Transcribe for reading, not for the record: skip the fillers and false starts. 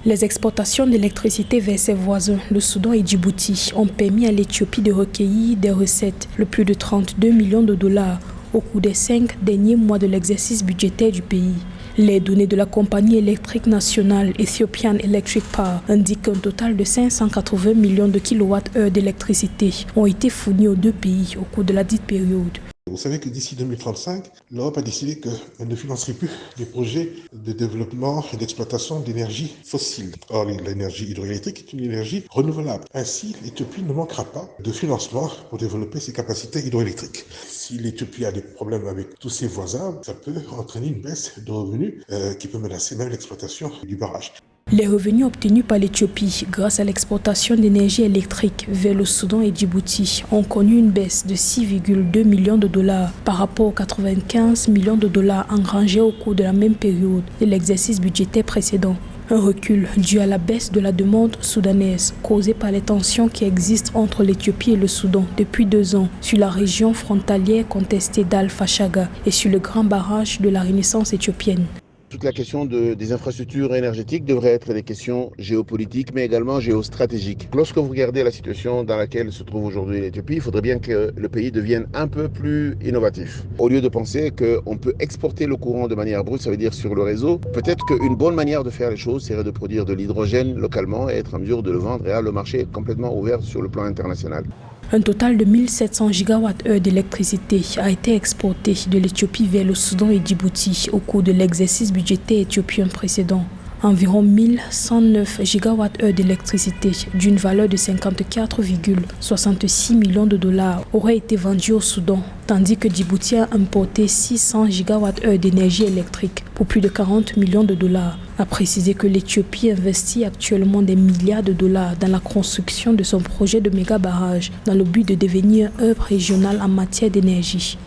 Les exportations d'électricité vers ses voisins, le Soudan et Djibouti, ont permis à l'Éthiopie de recueillir des recettes de plus de 32 millions de dollars au cours des 5 derniers mois de l'exercice budgétaire du pays. Les données de la compagnie électrique nationale Ethiopian Electric Power indiquent qu'un total de 580 millions de kWh d'électricité ont été fournis aux deux pays au cours de la dite période. Vous savez que d'ici 2035, l'Europe a décidé qu'elle ne financerait plus les projets de développement et d'exploitation d'énergie fossile. Or, l'énergie hydroélectrique est une énergie renouvelable. Ainsi, l'Éthiopie ne manquera pas de financement pour développer ses capacités hydroélectriques. Si l'Éthiopie a des problèmes avec tous ses voisins, ça peut entraîner une baisse de revenus qui peut menacer même l'exploitation du barrage. Les revenus obtenus par l'Éthiopie grâce à l'exportation d'énergie électrique vers le Soudan et Djibouti ont connu une baisse de 6,2 millions de dollars par rapport aux 95 millions de dollars engrangés au cours de la même période de l'exercice budgétaire précédent. Un recul dû à la baisse de la demande soudanaise causée par les tensions qui existent entre l'Éthiopie et le Soudan depuis 2 ans sur la région frontalière contestée d'Al-Fashaga et sur le grand barrage de la Renaissance éthiopienne. Toute la question des infrastructures énergétiques devrait être des questions géopolitiques, mais également géostratégiques. Lorsque vous regardez la situation dans laquelle se trouve aujourd'hui l'Éthiopie, il faudrait bien que le pays devienne un peu plus innovatif. Au lieu de penser qu'on peut exporter le courant de manière brute, ça veut dire sur le réseau, peut-être qu'une bonne manière de faire les choses serait de produire de l'hydrogène localement et être en mesure de le vendre et là, le marché est complètement ouvert sur le plan international. Un total de 1700 GWh d'électricité a été exporté de l'Éthiopie vers le Soudan et Djibouti au cours de l'exercice budgétaire éthiopien précédent. Environ 1109 GWh d'électricité d'une valeur de 54,66 millions de dollars auraient été vendus au Soudan, tandis que Djibouti a importé 600 GWh d'énergie électrique pour plus de 40 millions de dollars. A précisé que l'Éthiopie investit actuellement des milliards de dollars dans la construction de son projet de méga barrage dans le but de devenir un hub régional en matière d'énergie.